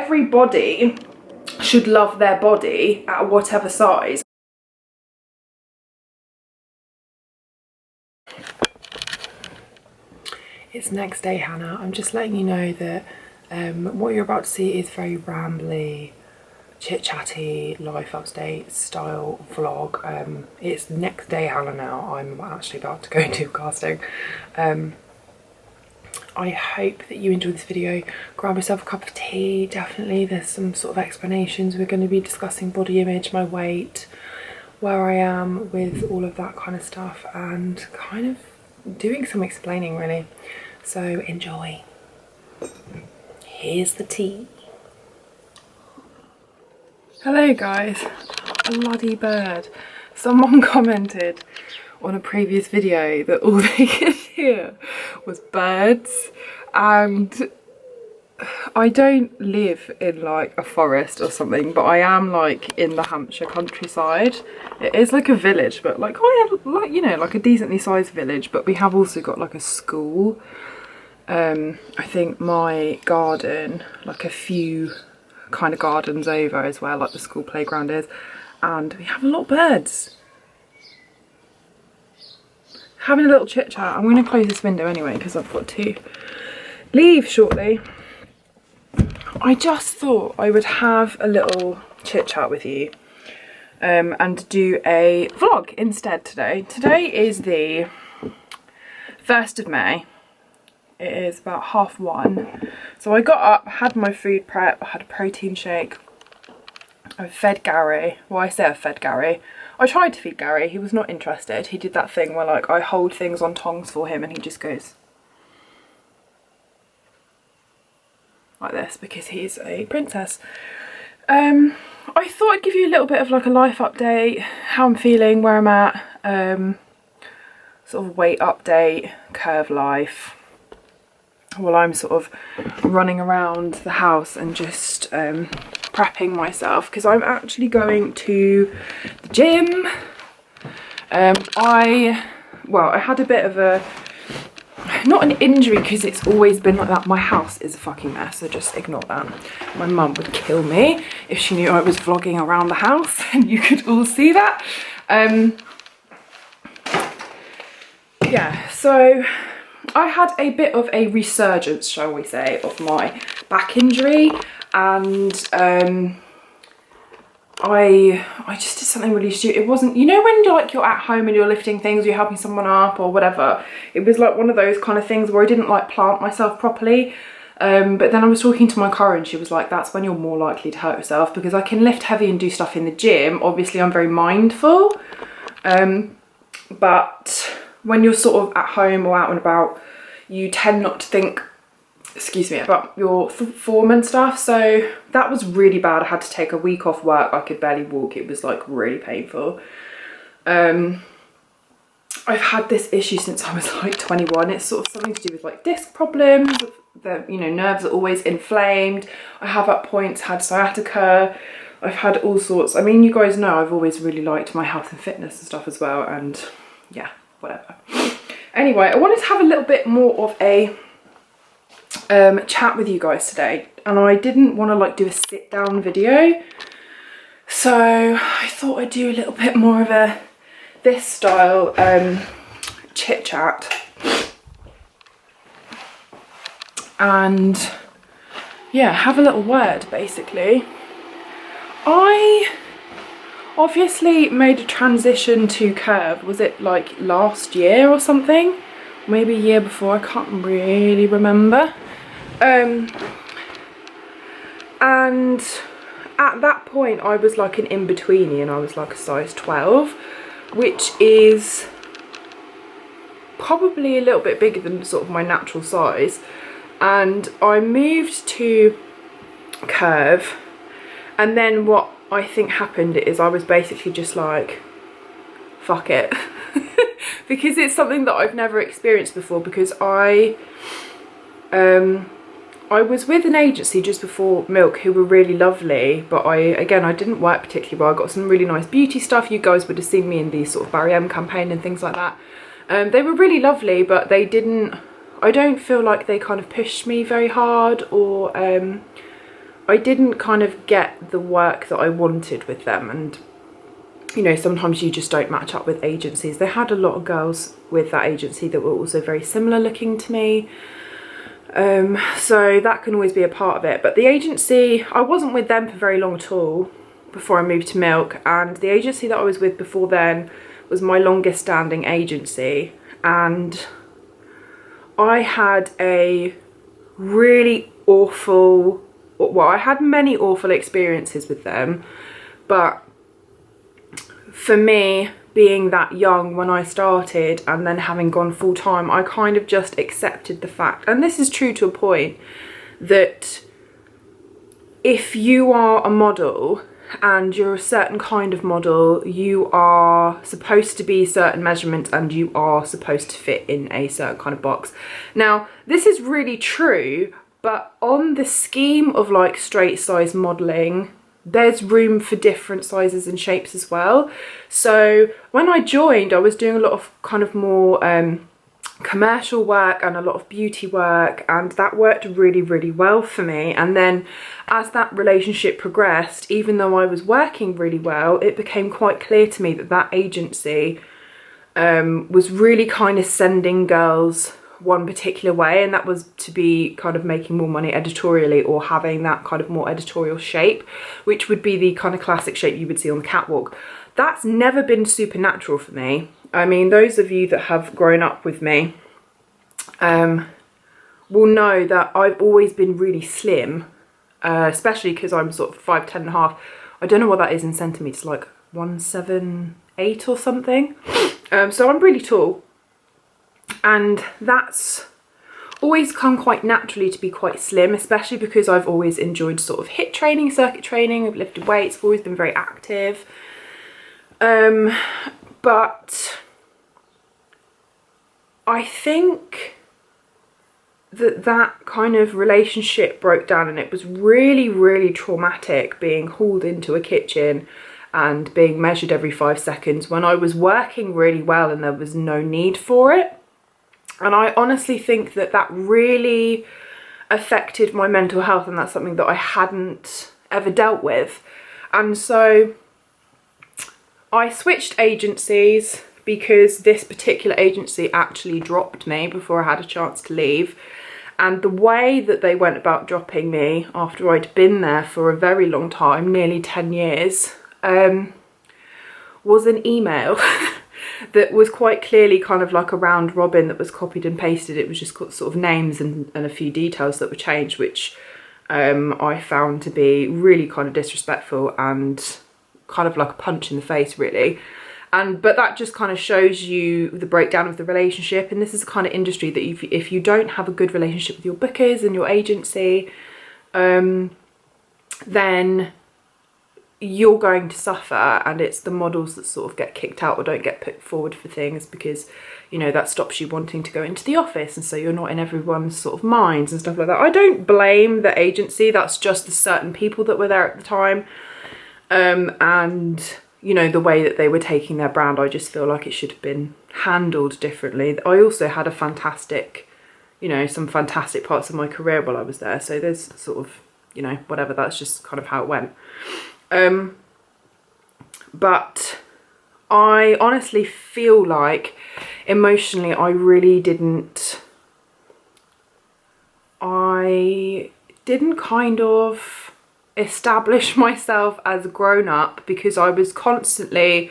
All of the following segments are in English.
everybody should love their body at whatever size. It's next day, Hannah. I'm just letting you know that what you're about to see is very rambly, chit-chatty, life update style vlog. It's next day, Hannah, now. I'm actually about to go and do casting. I hope that you enjoyed this video. Grab yourself a cup of tea, definitely. There's some sort of explanations. We're going to be discussing body image, my weight, where I am with all of that kind of stuff, and kind of doing some explaining, really. So enjoy. Here's the tea. Hello guys. Bloody bird. Someone commented on a previous video that all they could hear was birds, and I don't live in like a forest or something, but I am like in the Hampshire countryside. It is like a village, but like I have like, you know, like a decently sized village, but we have also got like a school. I think my garden, like a few kind of gardens over is where like the school playground is, and we have a lot of birds. Having a little chit chat. I'm going to close this window anyway because I've got to leave shortly. I just thought I would have a little chit chat with you and do a vlog instead today. Today is the 1st of May. It is about 1:30. So I got up, had my food prep, I had a protein shake. I fed Gary. Well, I say I fed Gary. I tried to feed Gary, he was not interested. He did that thing where like I hold things on tongs for him and he just goes like this because he's a princess. I thought I'd give you a little bit of like a life update, how I'm feeling, where I'm at, sort of weight update, curve life, while I'm sort of running around the house and just prepping myself because I'm actually going to the gym. I had a bit of a, not an injury because it's always been like that. My house is a fucking mess, so just ignore that. My mum would kill me if she knew I was vlogging around the house and you could all see that. Yeah, so I had a bit of a resurgence, shall we say, of my back injury, and I just did something really stupid. It wasn't, you know, when you're at home and you're lifting things, you're helping someone up or whatever. It was like one of those kind of things where I didn't like plant myself properly. But then I was talking to my car and she was like, that's when you're more likely to hurt yourself, because I can lift heavy and do stuff in the gym. Obviously I'm very mindful, but when you're sort of at home or out and about, you tend not to think, excuse me, about your form and stuff. So that was really bad. I had to take a week off work. I could barely walk. It was like really painful. I've had this issue since I was like 21. It's sort of something to do with like disc problems. The, you know, nerves are always inflamed. I have at points had sciatica. I've had all sorts. I mean, you guys know I've always really liked my health and fitness and stuff as well. And yeah, whatever. Anyway, I wanted to have a little bit more of a chat with you guys today, and I didn't want to like do a sit down video, so I thought I'd do a little bit more of a this style chit chat, and yeah, have a little word. Basically, I obviously made a transition to curve. Was it like last year or something? Maybe a year before, I can't really remember. And at that point I was like an in-betweenie, and I was like a size 12, which is probably a little bit bigger than sort of my natural size. And I moved to curve, and then what I think happened is I was basically just like, fuck it. Because it's something that I've never experienced before, because I was with an agency just before Milk who were really lovely, but I didn't work particularly well. I got some really nice beauty stuff. You guys would have seen me in the sort of Barry M campaign and things like that. They were really lovely, but they didn't, I don't feel like they kind of pushed me very hard, or I didn't kind of get the work that I wanted with them, and you know, sometimes you just don't match up with agencies. They had a lot of girls with that agency that were also very similar looking to me, so that can always be a part of it. But the agency, I wasn't with them for very long at all before I moved to Milk, and the agency that I was with before then was my longest standing agency, and I had a really awful, well, I had many awful experiences with them, but for me, being that young when I started and then having gone full time, I kind of just accepted the fact, and this is true to a point, that if you are a model and you're a certain kind of model, you are supposed to be certain measurements and you are supposed to fit in a certain kind of box. Now, this is really true, but on the scheme of like straight size modeling, there's room for different sizes and shapes as well. So when I joined, I was doing a lot of kind of more commercial work and a lot of beauty work, and that worked really, really well for me. And then as that relationship progressed, even though I was working really well, it became quite clear to me that that agency was really kind of sending girls one particular way, and that was to be kind of making more money editorially or having that kind of more editorial shape, which would be the kind of classic shape you would see on the catwalk. That's never been supernatural for me. I mean, those of you that have grown up with me will know that I've always been really slim, especially because I'm sort of 5'10" and a half. I don't know what that is in centimetres, like 178 or something. So I'm really tall. And that's always come quite naturally to be quite slim, especially because I've always enjoyed sort of HIIT training, circuit training. I've lifted weights, I've always been very active. But I think that kind of relationship broke down, and it was really, really traumatic being hauled into a kitchen and being measured every 5 seconds when I was working really well and there was no need for it. And I honestly think that that really affected my mental health, and that's something that I hadn't ever dealt with. And so I switched agencies because this particular agency actually dropped me before I had a chance to leave. And the way that they went about dropping me after I'd been there for a very long time, nearly 10 years, was an email that was quite clearly kind of like a round robin that was copied and pasted. It was just got sort of names and a few details that were changed, which I found to be really kind of disrespectful and kind of like a punch in the face, really. But that just kind of shows you the breakdown of the relationship. And this is the kind of industry that if you don't have a good relationship with your bookers and your agency, then you're going to suffer, and it's the models that sort of get kicked out or don't get put forward for things because, you know, that stops you wanting to go into the office, and so you're not in everyone's sort of minds and stuff like that. I don't blame the agency, that's just the certain people that were there at the time, and you know, the way that they were taking their brand, I just feel like it should have been handled differently. I also had a fantastic, you know, some fantastic parts of my career while I was there, so there's sort of, you know, whatever, that's just kind of how it went. But I honestly feel like emotionally I didn't kind of establish myself as a grown-up because I was constantly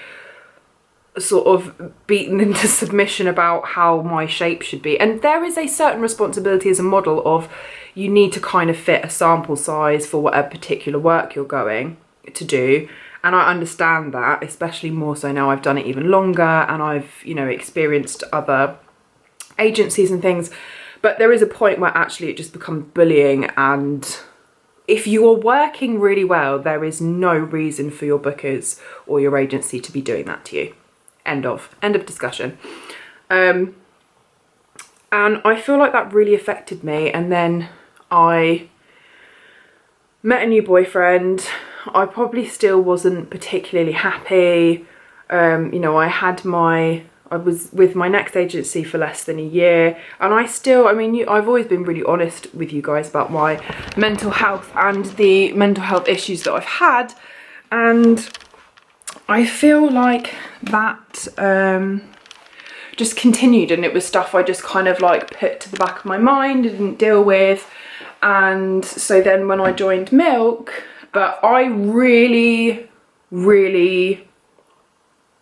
sort of beaten into submission about how my shape should be. And there is a certain responsibility as a model of you need to kind of fit a sample size for whatever particular work you're going to do, and I understand that, especially more so now I've done it even longer and I've, you know, experienced other agencies and things. But there is a point where actually it just becomes bullying, and if you are working really well, there is no reason for your bookers or your agency to be doing that to you. End of discussion. And I feel like that really affected me. And then I met a new boyfriend. I probably still wasn't particularly happy. You know, I had my I was with my next agency for less than a year, and I mean, I've always been really honest with you guys about my mental health and the mental health issues that I've had, and I feel like that just continued, and it was stuff I just kind of like put to the back of my mind, didn't deal with. And so then when I joined Milk, but I really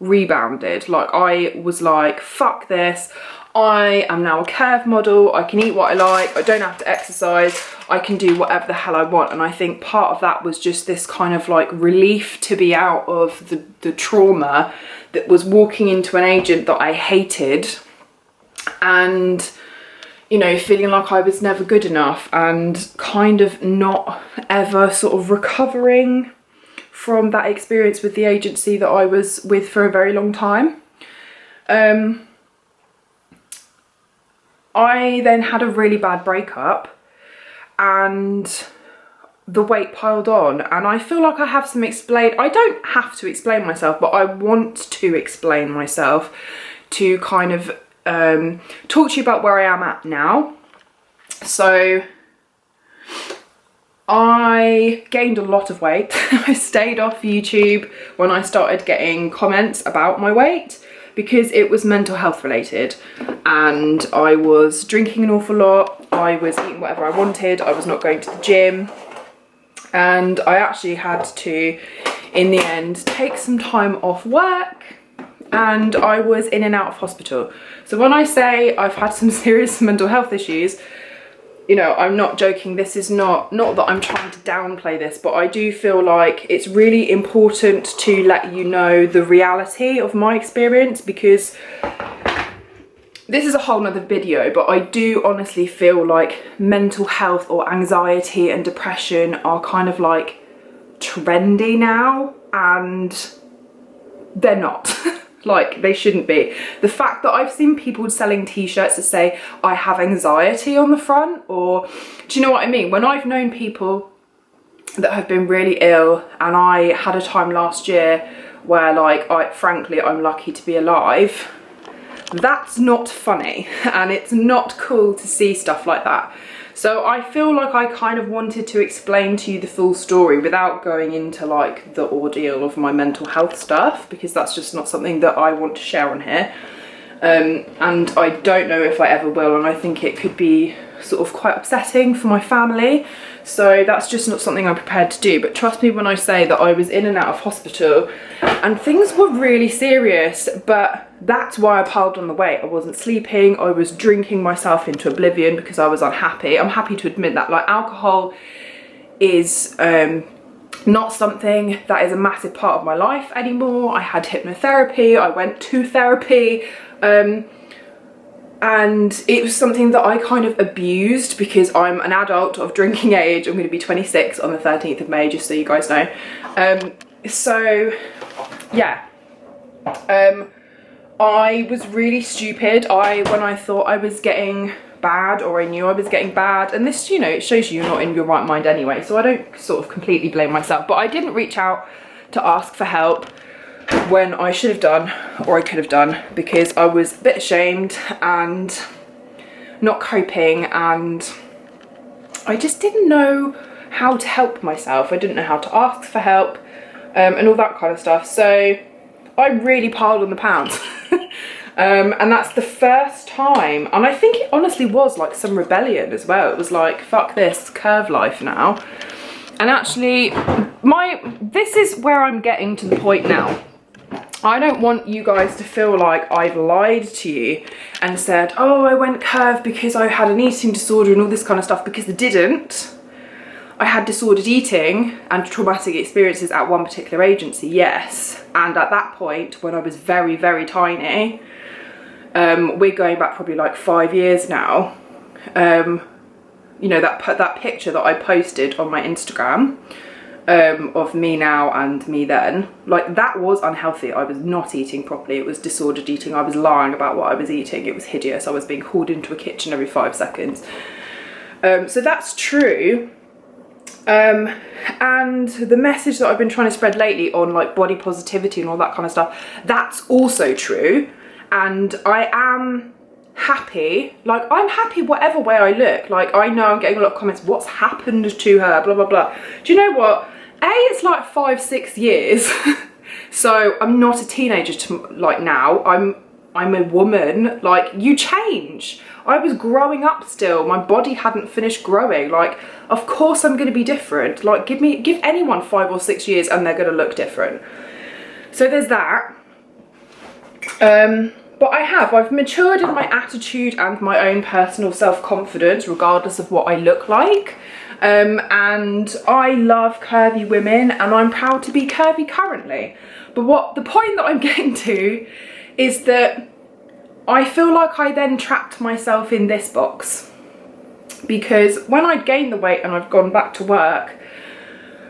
rebounded. Like, I was like, fuck this, I am now a curve model, I can eat what I like, I don't have to exercise, I can do whatever the hell I want. And I think part of that was just this kind of like relief to be out of the trauma that was walking into an agent that I hated, and you know, feeling like I was never good enough, and kind of not ever sort of recovering from that experience with the agency that I was with for a very long time. I then had a really bad breakup, and the weight piled on, and I feel like I have some I don't have to explain myself, but I want to explain myself to kind of talk to you about where I am at now. So I gained a lot of weight. I stayed off YouTube when I started getting comments about my weight because it was mental health related, and I was drinking an awful lot, I was eating whatever I wanted, I was not going to the gym, and I actually had to, in the end, take some time off work, and I was in and out of hospital. So when I say I've had some serious mental health issues, you know, I'm not joking. This is not that I'm trying to downplay this, but I do feel like it's really important to let you know the reality of my experience, because this is a whole nother video, but I do honestly feel like mental health or anxiety and depression are kind of like trendy now, and they're not. Like, they shouldn't be. The fact that I've seen people selling t-shirts that say I have anxiety on the front, or do you know what I mean? When I've known people that have been really ill, and I had a time last year where, like, frankly, I'm lucky to be alive, that's not funny, and it's not cool to see stuff like that. So I feel like I kind of wanted to explain to you the full story without going into like the ordeal of my mental health stuff, because that's just not something that I want to share on here. And I don't know if I ever will, and I think it could be sort of quite upsetting for my family. So that's just not something I'm prepared to do. But trust me when I say that I was in and out of hospital and things were really serious, but that's why I piled on the weight. I wasn't sleeping, I was drinking myself into oblivion because I was unhappy. I'm happy to admit that. Like, alcohol is not something that is a massive part of my life anymore. I had hypnotherapy, I went to therapy, and it was something that I kind of abused because I'm an adult of drinking age. I'm going to be 26 on the 13th of May, just so you guys know. So yeah, I was really stupid. When I thought I was getting bad, or I knew I was getting bad, and this, you know, it shows you're not in your right mind anyway, so I don't sort of completely blame myself, but I didn't reach out to ask for help when I should have done, or I could have done, because I was a bit ashamed and not coping, and I just didn't know how to help myself. I didn't know how to ask for help, and all that kind of stuff. So I really piled on the pounds. And that's the first time, and I think it honestly was like some rebellion as well. It was like, fuck this curve life now. And actually, this is where I'm getting to the point now. I don't want you guys to feel like I've lied to you and said, oh, I went curve because I had an eating disorder and all this kind of stuff, because I didn't. I had disordered eating and traumatic experiences at one particular agency, yes. And at that point, when I was very, very tiny, we're going back probably like 5 years now, you know, that picture that I posted on my Instagram, of me now and me then, like, that was unhealthy. I was not eating properly. It was disordered eating. I was lying about what I was eating. It was hideous. I was being called into a kitchen every 5 seconds. So that's true. And the message that I've been trying to spread lately on like body positivity and all that kind of stuff, that's also true. and I am happy. Like, I'm happy whatever way I look. Like, I know I'm getting a lot of comments, what's happened to her, blah blah blah. Do you know what? It's like 5-6 years so I'm not a teenager like now. I'm a woman. Like, you change. I was growing up still. My body hadn't finished growing. Like, of course I'm going to be different. Like, give anyone 5 or 6 years and they're going to look different. So there's that. But I've matured in my attitude and my own personal self-confidence, regardless of what I look like. And I love curvy women, and I'm proud to be curvy currently. But the point that I'm getting to is that I feel like I then trapped myself in this box, because when I'd gained the weight and I've gone back to work,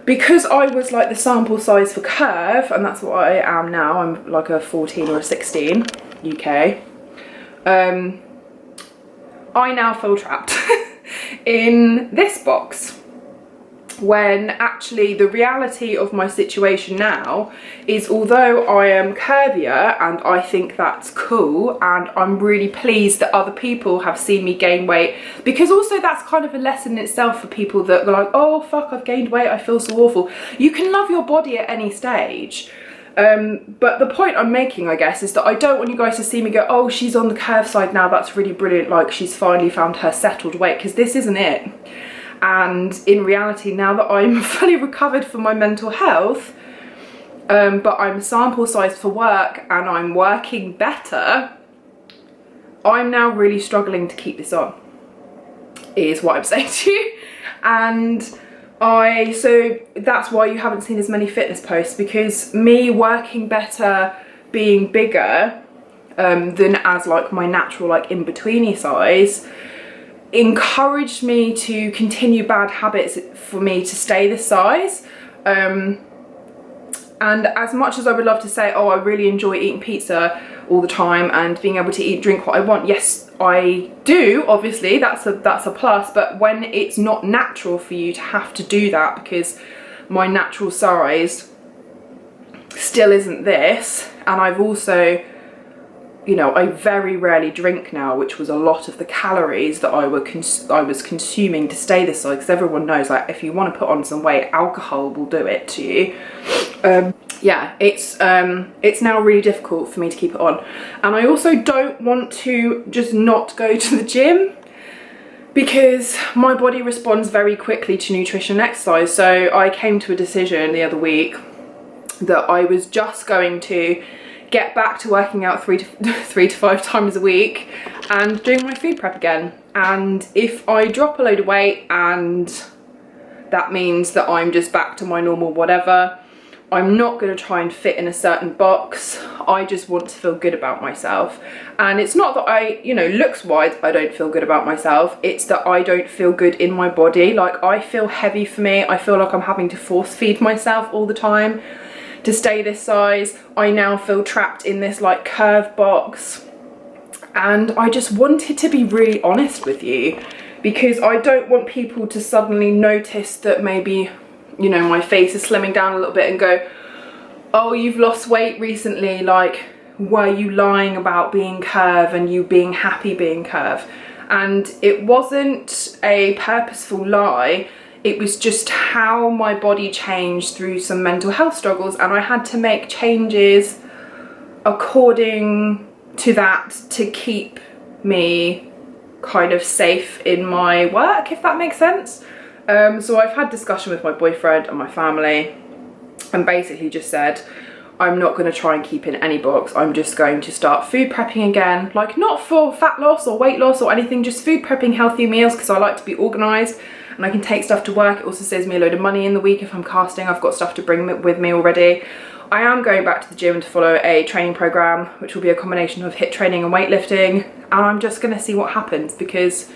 because I was like the sample size for curve, and that's what I am now, I'm like a 14 or a 16 UK, I now feel trapped in this box, when actually the reality of my situation now is, although I am curvier and I think that's cool, and I'm really pleased that other people have seen me gain weight, because also that's kind of a lesson in itself for people that are like, oh fuck, I've gained weight, I feel so awful. You can love your body at any stage. But the point I'm making, I guess, is that I don't want you guys to see me go, oh, she's on the curve side now, that's really brilliant, like she's finally found her settled weight, because this isn't it. And in reality, now that I'm fully recovered from my mental health, but I'm sample sized for work and I'm working better, I'm now really struggling to keep this on, is what I'm saying to you. And so that's why you haven't seen as many fitness posts, because me working better, being bigger than as like my natural like in-betweeny size, encouraged me to continue bad habits for me to stay this size. And as much as I would love to say, oh, I really enjoy eating pizza all the time and being able to drink what I want, yes I do, obviously that's a plus. But when it's not natural for you to have to do that, because my natural size still isn't this, and I've also, you know, I very rarely drink now, which was a lot of the calories that I was consuming to stay this size, because everyone knows, like, if you want to put on some weight, alcohol will do it to you. Yeah, it's now really difficult for me to keep it on. And I also don't want to just not go to the gym, because my body responds very quickly to nutrition and exercise. So I came to a decision the other week that I was just going to get back to working out three to 5 times a week and doing my food prep again. And if I drop a load of weight and that means that I'm just back to my normal whatever, I'm not going to try and fit in a certain box. I just want to feel good about myself. And it's not that I, you know, looks wise, I don't feel good about myself. It's that I don't feel good in my body. Like, I feel heavy for me. I feel like I'm having to force feed myself all the time to stay this size. I now feel trapped in this like curve box, and I just wanted to be really honest with you, because I don't want people to suddenly notice that maybe, you know, my face is slimming down a little bit and go, oh, you've lost weight recently, like, were you lying about being curve and you being happy being curve? And it wasn't a purposeful lie. It was just how my body changed through some mental health struggles, and I had to make changes according to that to keep me kind of safe in my work, if that makes sense. So I've had discussion with my boyfriend and my family, and basically just said, I'm not going to try and keep in any box. I'm just going to start food prepping again, like not for fat loss or weight loss or anything, just food prepping healthy meals, because I like to be organised and I can take stuff to work. It also saves me a load of money in the week if I'm casting. I've got stuff to bring with me already. I am going back to the gym to follow a training program, which will be a combination of HIIT training and weightlifting, and I'm just going to see what happens, because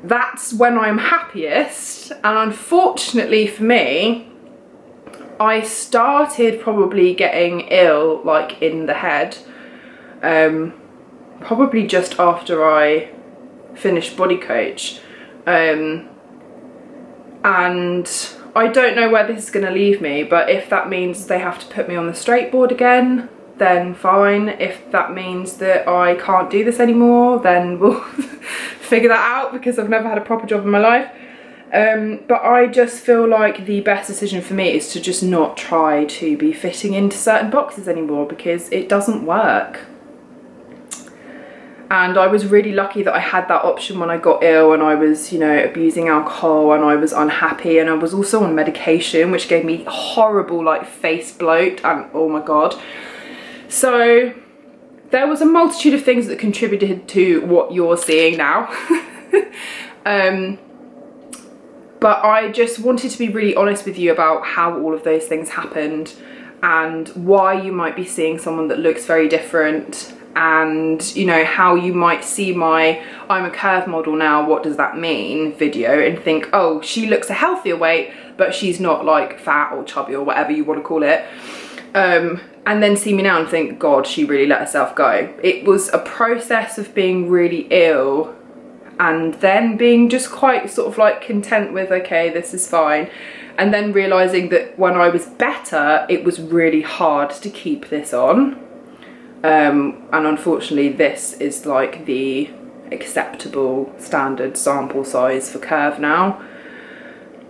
that's when I'm happiest. And unfortunately for me, I started probably getting ill, like in the head, probably just after I finished Body Coach. And I don't know where this is going to leave me, but if that means they have to put me on the straight board again then fine. If that means that I can't do this anymore, then we'll figure that out, because I've never had a proper job in my life. But I just feel like the best decision for me is to just not try to be fitting into certain boxes anymore, because it doesn't work. And I was really lucky that I had that option when I got ill and I was, you know, abusing alcohol and I was unhappy, and I was also on medication which gave me horrible like face bloat and oh my god. So there was a multitude of things that contributed to what you're seeing now. But I just wanted to be really honest with you about how all of those things happened and why you might be seeing someone that looks very different, and you know how you might see my I'm a curve model now, what does that mean video and think, oh, she looks a healthier weight but she's not like fat or chubby or whatever you want to call it, and then see me now and think, god, she really let herself go. It was a process of being really ill and then being just quite sort of like content with, okay, this is fine, and then realizing that when I was better it was really hard to keep this on. And unfortunately this is like the acceptable standard sample size for curve now,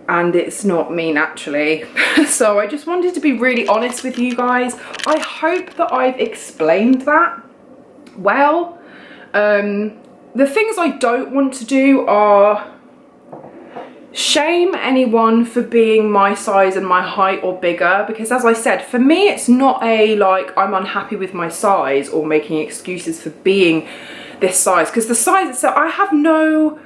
and it's not me naturally. So I just wanted to be really honest with you guys. I hope that I've explained that well. The things I don't want to do are shame anyone for being my size and my height or bigger, because as I said, for me it's not a like I'm unhappy with my size or making excuses for being this size, because the size itself, I have no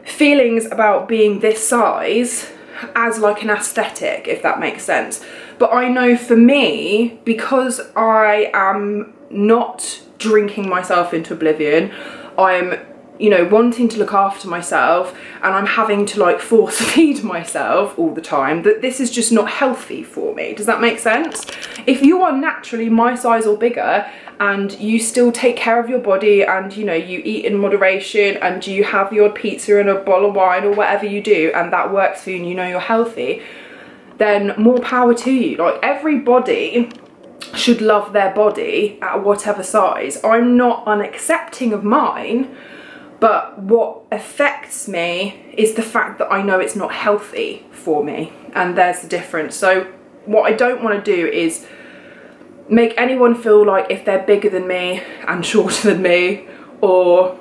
feelings about being this size as like an aesthetic, if that makes sense. But I know for me, because I am not drinking myself into oblivion, I'm, you know, wanting to look after myself, and I'm having to like force feed myself all the time, that this is just not healthy for me. Does that make sense? If you are naturally my size or bigger and you still take care of your body and, you know, you eat in moderation and you have the odd pizza and a bottle of wine or whatever you do, and that works for you and you know you're healthy, then more power to you. Like, everybody should love their body at whatever size. I'm not unaccepting of mine, but what affects me is the fact that I know it's not healthy for me, and there's the difference. So what I don't want to do is make anyone feel like if they're bigger than me and shorter than me, or,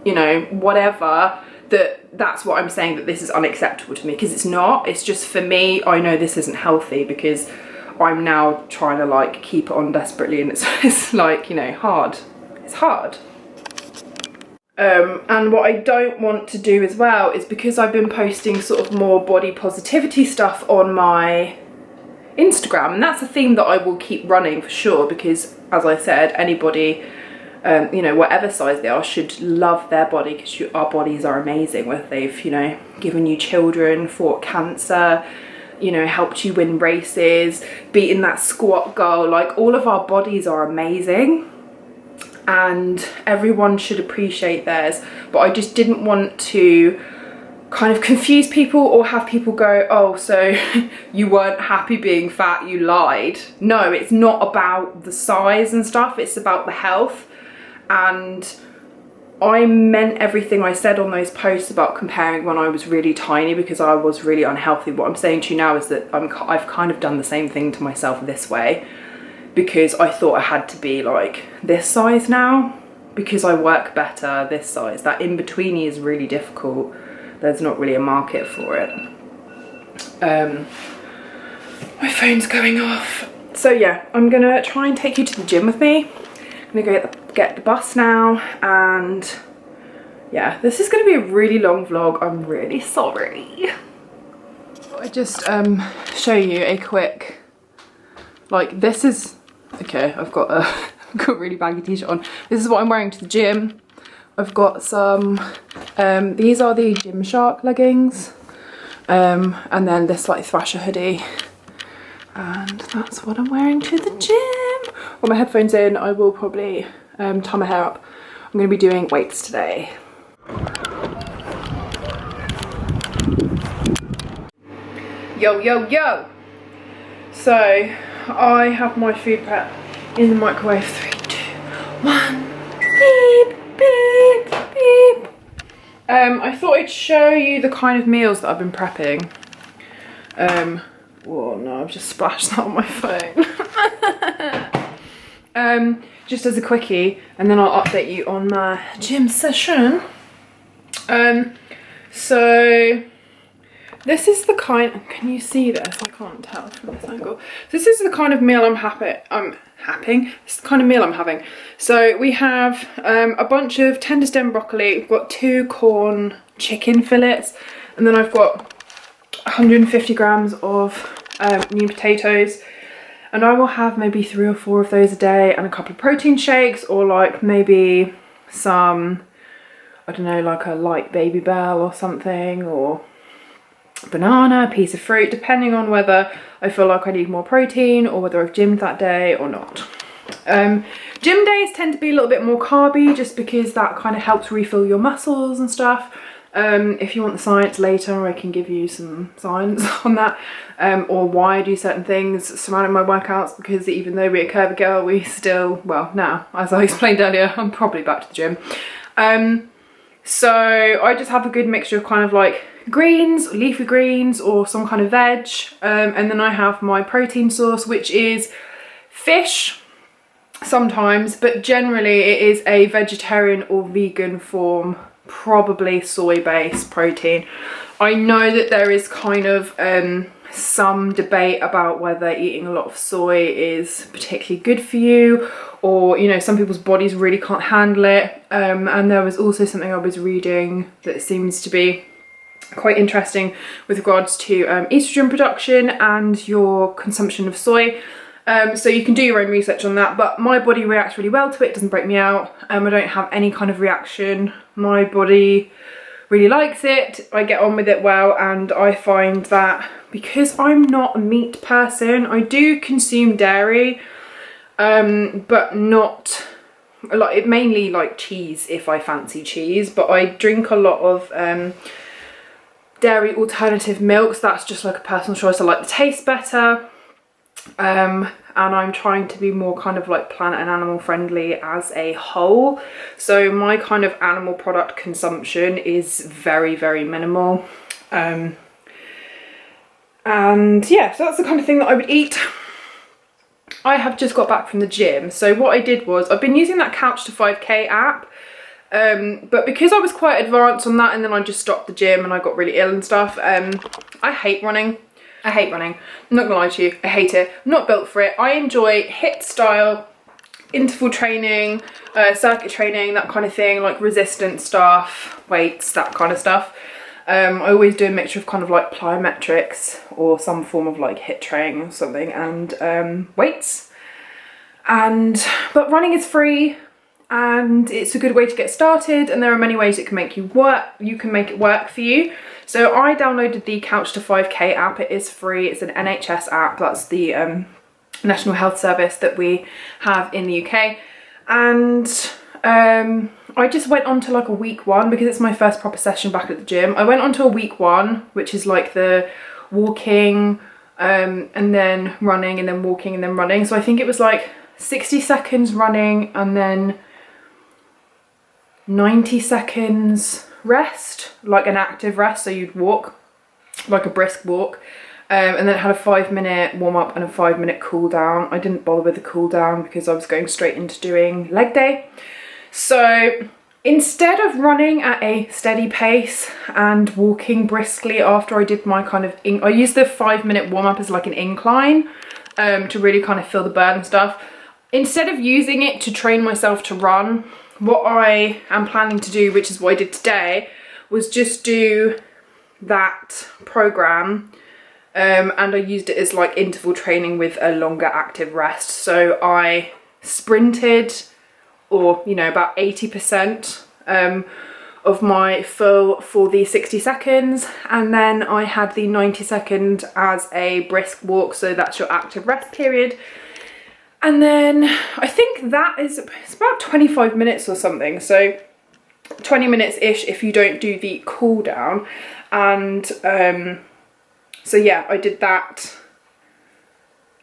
you know, whatever, that's what I'm saying, that this is unacceptable to me, because it's not. It's just, for me, I know this isn't healthy, because I'm now trying to like keep it on desperately, and it's like, you know, hard. It's hard. And what I don't want to do as well is, because I've been posting sort of more body positivity stuff on my Instagram, and that's a theme that I will keep running for sure, because as I said, anybody, you know, whatever size they are, should love their body, because our bodies are amazing. Whether they've, you know, given you children, fought cancer, you know, helped you win races, beaten that squat goal, like all of our bodies are amazing. And everyone should appreciate theirs, but I just didn't want to kind of confuse people or have people go, oh, so you weren't happy being fat, you lied. No, it's not about the size and stuff, it's about the health. And I meant everything I said on those posts about comparing when I was really tiny, because I was really unhealthy. What I'm saying to you now is that I've kind of done the same thing to myself this way, because I thought I had to be like this size now, because I work better this size. That in-betweeny is really difficult. There's not really a market for it. My phone's going off. So yeah, I'm gonna try and take you to the gym with me. I'm gonna go get the bus now, and yeah, this is gonna be a really long vlog. I'm really sorry. I just show you a quick, like, this is, okay, I've got a really baggy t-shirt on. This is what I'm wearing to the gym. I've got some, these are the Gymshark leggings, and then this like Thrasher hoodie, and that's what I'm wearing to the gym. With my headphones in, I will probably tie my hair up. I'm going to be doing weights today. Yo, yo, yo! So, I have my food prep in the microwave. 3, 2, 1. Beep, beep, beep. I thought I'd show you the kind of meals that I've been prepping. Whoa, no, I've just splashed that on my phone. Just as a quickie, and then I'll update you on my gym session. So this is the kind, can you see this? I can't tell from this angle. This is the kind of meal I'm having. It's the kind of meal I'm having. So we have a bunch of tender stem broccoli. We've got 2 corn chicken fillets, and then I've got 150 grams of new potatoes. And I will have maybe 3 or 4 of those a day, and a couple of protein shakes, or like maybe some, I don't know, like a light Baby Bell or something, or banana, a piece of fruit, depending on whether I feel like I need more protein or whether I've gymmed that day or not. Gym days tend to be a little bit more carby, just because that kind of helps refill your muscles and stuff. If you want the science later, I can give you some science on that, or why I do certain things surrounding my workouts, because even though we're a curvy girl, we still, well, now, as I explained earlier, I'm probably back to the gym. So I just have a good mixture of kind of like greens, leafy greens, or some kind of veg, and then I have my protein source, which is fish sometimes, but generally it is a vegetarian or vegan form, probably soy-based protein. I know that there is kind of some debate about whether eating a lot of soy is particularly good for you, or, you know, some people's bodies really can't handle it. And there was also something I was reading that seems to be quite interesting with regards to estrogen production and your consumption of soy. So you can do your own research on that, but my body reacts really well to it. It doesn't break me out. I don't have any kind of reaction. My body really likes it. I get on with it well, and I find that because I'm not a meat person, I do consume dairy, but not like, mainly like cheese if I fancy cheese, but I drink a lot of dairy alternative milks. That's just like a personal choice. I like the taste better. And I'm trying to be more kind of like planet and animal friendly as a whole. So my kind of animal product consumption is very, very minimal. And yeah, so that's the kind of thing that I would eat. I have just got back from the gym. So what I did was, I've been using that Couch to 5K app. But because I was quite advanced on that, and then I just stopped the gym and I got really ill and stuff, I hate running. I hate running. I'm not gonna lie to you, I hate it. I'm not built for it. I enjoy HIIT style, interval training, circuit training, that kind of thing, like resistance stuff, weights, that kind of stuff. I always do a mixture of kind of like plyometrics or some form of like HIIT training or something, and weights. But running is free, and it's a good way to get started, and there are many ways it can make you work. You can make it work for you. So I downloaded the Couch to 5K app. It is free. It's an NHS app. That's the National Health Service that we have in the UK. And I just went on to like a week 1, because it's my first proper session back at the gym. I went on to a week 1, which is like the walking, and then running, and then walking, and then running. So I think it was like 60 seconds running, and then 90 seconds rest, like an active rest. So you'd walk, like a brisk walk, and then it had a 5-minute warm up and a 5-minute cool down. I didn't bother with the cool down because I was going straight into doing leg day. So instead of running at a steady pace and walking briskly after I did my kind of, I used the 5-minute warm up as like an incline, to really kind of feel the burn and stuff. Instead of using it to train myself to run, what I am planning to do, which is what I did today, was just do that program, and I used it as like interval training with a longer active rest. So I sprinted, or, you know, about 80% of my full for the 60 seconds, and then I had the 90 second as a brisk walk, so that's your active rest period. And then I think that is, it's about 25 minutes or something, so 20 minutes-ish if you don't do the cool down. And so yeah, I did that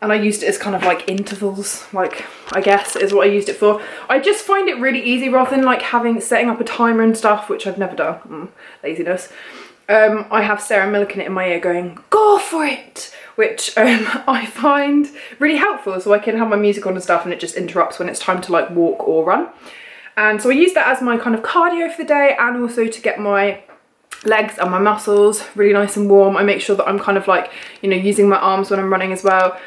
and I used it as kind of like intervals, like I guess is what I used it for. I just find it really easy rather than like setting up a timer and stuff, which I've never done. Laziness. I have Sarah milking it in my ear going, go for it, which I find really helpful, so I can have my music on and stuff and it just interrupts when it's time to like walk or run. And so I use that as my kind of cardio for the day, and also to get my legs and my muscles really nice and warm. I make sure that I'm kind of like, you know, using my arms when I'm running as well,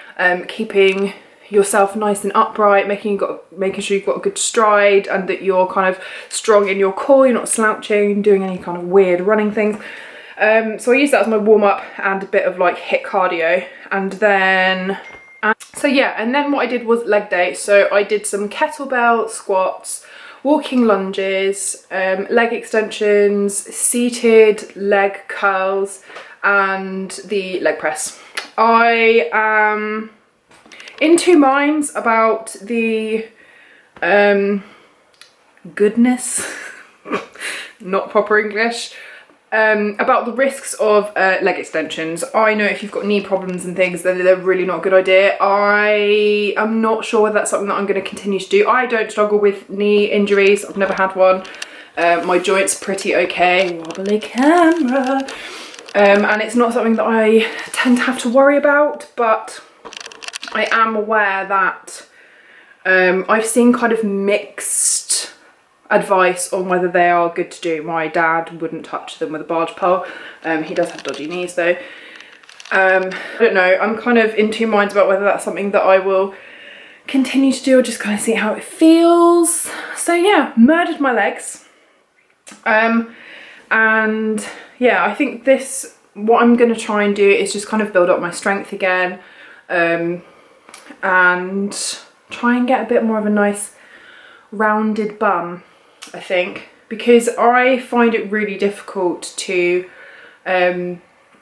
keeping yourself nice and upright, making sure you've got a good stride and that you're kind of strong in your core, you're not slouching, doing any kind of weird running things. So I use that as my warm-up and a bit of like HIIT cardio. And then so yeah, and then what I did was leg day. So I did some kettlebell squats, walking lunges, leg extensions, seated leg curls, and the leg press. I am in two minds about the goodness, not proper English, about the risks of leg extensions. I know if you've got knee problems and things, they're really not a good idea. I am not sure whether that's something that I'm going to continue to do. I don't struggle with knee injuries. I've never had one. My joint's pretty okay. Wobbly camera. And it's not something that I tend to have to worry about, but I am aware that I've seen kind of mixed advice on whether they are good to do. My dad wouldn't touch them with a barge pole. He does have dodgy knees though. I don't know, I'm kind of in two minds about whether that's something that I will continue to do or just kind of see how it feels. So yeah, murdered my legs. And yeah, I think what I'm going to try and do is just kind of build up my strength again, and try and get a bit more of a nice rounded bum, I think, because I find it really difficult to kind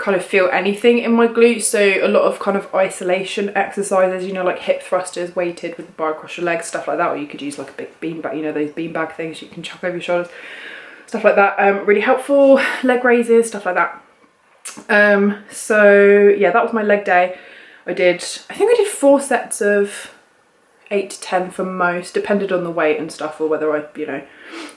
of feel anything in my glutes. So a lot of kind of isolation exercises, you know, like hip thrusters weighted with the bar across your legs, stuff like that, or you could use like a big beanbag, you know, those beanbag things you can chuck over your shoulders, stuff like that. Really helpful. Leg raises, stuff like that. So yeah, that was my leg day. I think I did 4 sets of 8 to 10 for most, depended on the weight and stuff, or whether I, you know,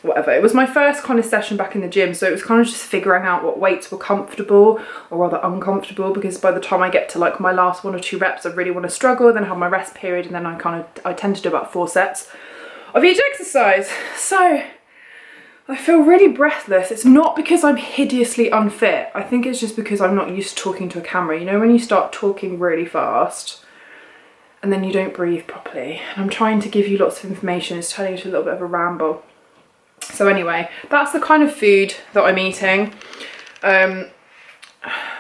whatever. It was my first kind of session back in the gym, so it was kind of just figuring out what weights were comfortable or rather uncomfortable, because by the time I get to like my last 1 or 2 reps, I really want to struggle, then have my rest period, and then I tend to do about 4 sets of each exercise. So I feel really breathless. It's not because I'm hideously unfit. I think it's just because I'm not used to talking to a camera. You know, when you start talking really fast and then you don't breathe properly. And I'm trying to give you lots of information. It's turning into a little bit of a ramble. So anyway, that's the kind of food that I'm eating,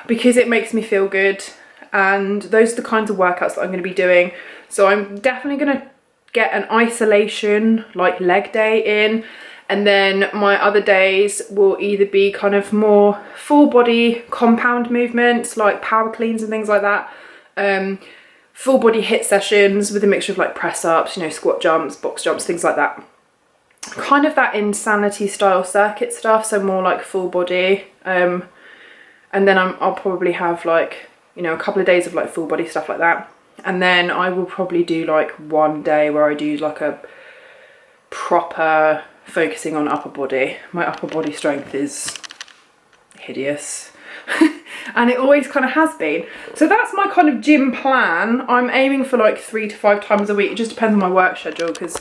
because it makes me feel good. And those are the kinds of workouts that I'm going to be doing. So I'm definitely going to get an isolation, like leg day in. And then my other days will either be kind of more full body compound movements, like power cleans and things like that. Full body HIIT sessions with a mixture of like press ups, you know, squat jumps, box jumps, things like that. Kind of that insanity style circuit stuff, so more like full body. And then I'll probably have like, you know, a couple of days of like full body stuff like that. And then I will probably do like one day where I do like a proper focusing on upper body. My upper body strength is hideous. And it always kind of has been. So that's my kind of gym plan. I'm aiming for like 3 to 5 times a week. It just depends on my work schedule, because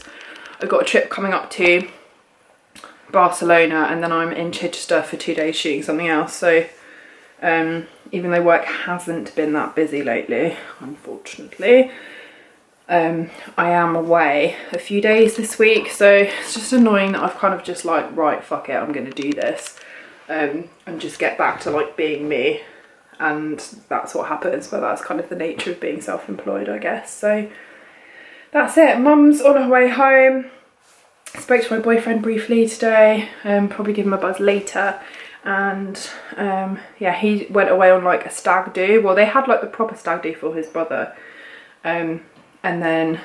I've got a trip coming up to Barcelona and then I'm in Chichester for 2 days shooting something else. So even though work hasn't been that busy lately, unfortunately, I am away a few days this week. So it's just annoying that I've kind of just like, right, fuck it, I'm going to do this. And just get back to like being me, and that's what happens, but that's kind of the nature of being self-employed, I guess. So that's it. Mum's on her way home. Spoke to my boyfriend briefly today, probably give him a buzz later, and yeah, he went away on like a stag do. Well, they had like the proper stag do for his brother, and then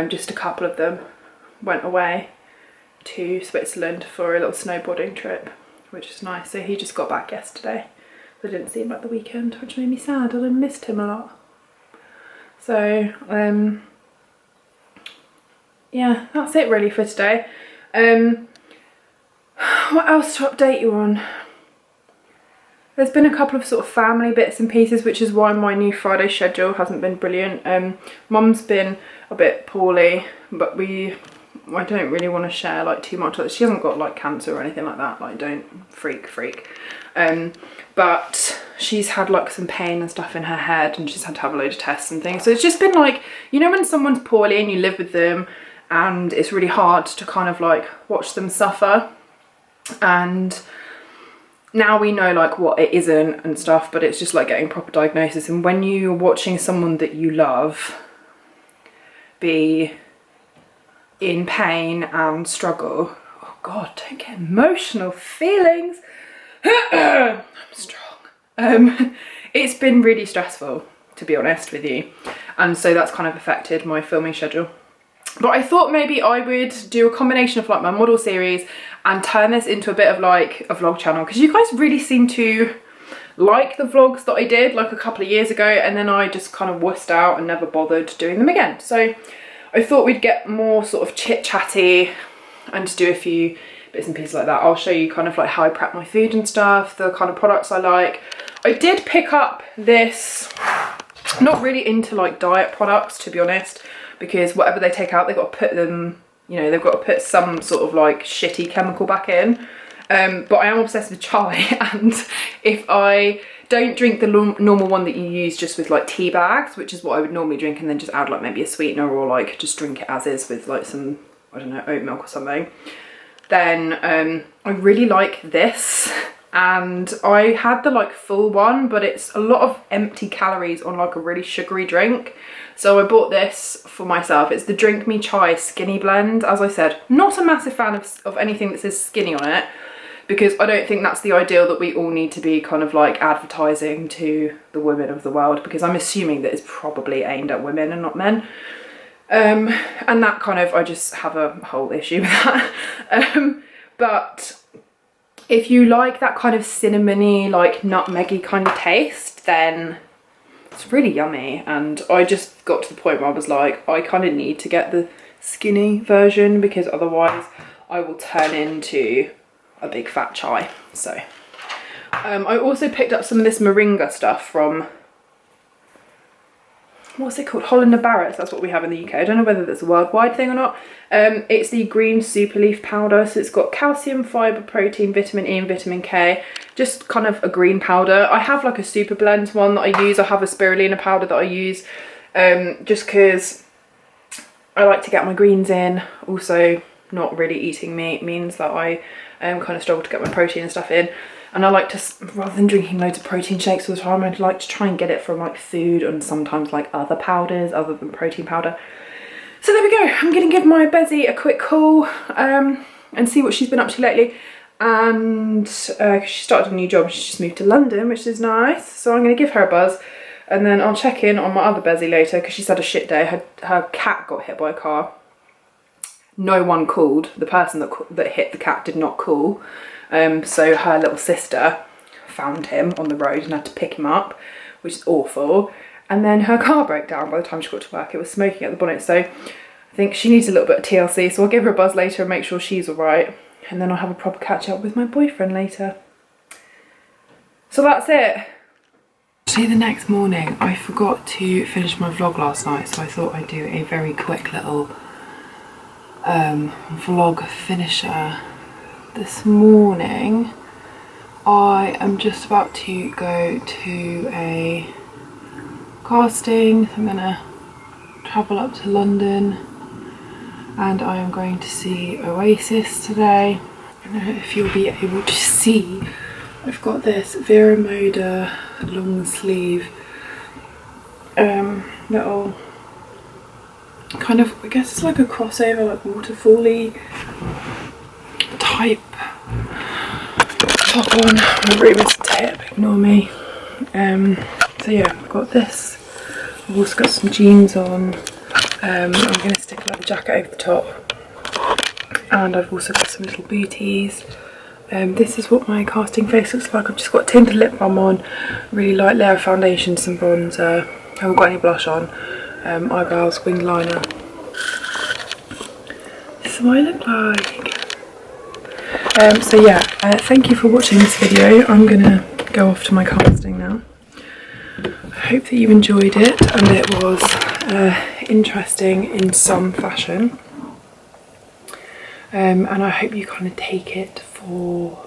just a couple of them went away to Switzerland for a little snowboarding trip, which is nice. So he just got back yesterday. I didn't see him at the weekend, which made me sad, and I missed him a lot. So yeah, that's it really for today. What else to update you on? There's been a couple of sort of family bits and pieces, which is why my new Friday schedule hasn't been brilliant. Mum's been a bit poorly, but I don't really want to share like too much. She hasn't got like cancer or anything like that, like don't freak. But she's had like some pain and stuff in her head, and she's had to have a load of tests and things. So it's just been like, you know, when someone's poorly and you live with them and it's really hard to kind of like watch them suffer. And now we know like what it isn't and stuff, but it's just like getting proper diagnosis. And when you're watching someone that you love be in pain and struggle, oh God, don't get emotional, feelings. I'm strong. It's been really stressful, to be honest with you. And so that's kind of affected my filming schedule. But I thought maybe I would do a combination of like my model series and turn this into a bit of like a vlog channel, because you guys really seem to like the vlogs that I did like a couple of years ago, and then I just kind of wussed out and never bothered doing them again. So I thought we'd get more sort of chit chatty and to do a few bits and pieces like that. I'll show you kind of like how I prep my food and stuff, the kind of products I like. I did pick up this, not really into like diet products, to be honest, because whatever they take out, they've got to put them, you know, they've got to put some sort of like shitty chemical back in. But I am obsessed with chai, and if I don't drink the normal one that you use just with like tea bags, which is what I would normally drink, and then just add like maybe a sweetener, or like just drink it as is with like some, I don't know, oat milk or something, then I really like this. And I had the like full one, but it's a lot of empty calories on like a really sugary drink. So I bought this for myself. It's the Drink Me Chai Skinny Blend. As I said, not a massive fan of anything that says skinny on it, because I don't think that's the ideal that we all need to be kind of like advertising to the women of the world, because I'm assuming that it's probably aimed at women and not men. And that kind of, I just have a whole issue with that. But if you like that kind of cinnamony, like nutmeggy kind of taste, then it's really yummy. And I just got to the point where I was like, I kind of need to get the skinny version, because otherwise I will turn into a big fat chai. So I also picked up some of this moringa stuff from, what's it called? Holland & Barrett's. That's what we have in the UK. I don't know whether that's a worldwide thing or not. It's the green super leaf powder. So it's got calcium, fibre, protein, vitamin E and vitamin K. Just kind of a green powder. I have like a super blend one that I use. I have a spirulina powder that I use just because I like to get my greens in. Also, not really eating meat means that I kind of struggle to get my protein and stuff in. And I like to, rather than drinking loads of protein shakes all the time, I'd like to try and get it from like food and sometimes like other powders other than protein powder. So there we go. I'm going to give my Bezzy a quick call and see what she's been up to lately. And she started a new job. She's just moved to London, which is nice. So I'm going to give her a buzz, and then I'll check in on my other Bezzy later, because she's had a shit day. Her cat got hit by a car. No one called. The person that hit the cat did not call. So her little sister found him on the road and had to pick him up, which is awful. And then her car broke down by the time she got to work. It was smoking at the bonnet. So I think she needs a little bit of TLC. So I'll give her a buzz later and make sure she's all right. And then I'll have a proper catch up with my boyfriend later. So that's it. Actually, the next morning I forgot to finish my vlog last night. So I thought I'd do a very quick little vlog finisher. This morning I am just about to go to a casting. I'm gonna travel up to London and I am going to see Oasis today. I don't know if you'll be able to see, I've got this Vera Moda long sleeve little kind of, I guess it's like a crossover, like waterfall-y type top on. My room is a tip, ignore me. So yeah, I've got this. I've also got some jeans on. I'm going to stick a leather jacket over the top, and I've also got some little booties. This is what my casting face looks like. I've just got a tinted lip balm on, really light layer of foundation, some bronzer. I haven't got any blush on. eyebrows, wing liner. This is what I look like. So yeah, thank you for watching this video. I'm gonna go off to my casting now. I hope that you enjoyed it and it was interesting in some fashion. And I hope you kind of take it for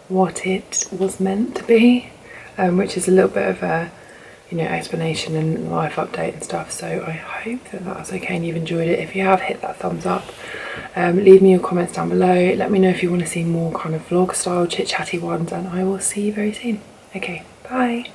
what it was meant to be, which is a little bit of a, you know, explanation and life update and stuff. So I hope that that's okay and you've enjoyed it. If you have, hit that thumbs up. Leave me your comments down below. Let me know if you want to see more kind of vlog style chit chatty ones, and I will see you very soon. Okay, bye.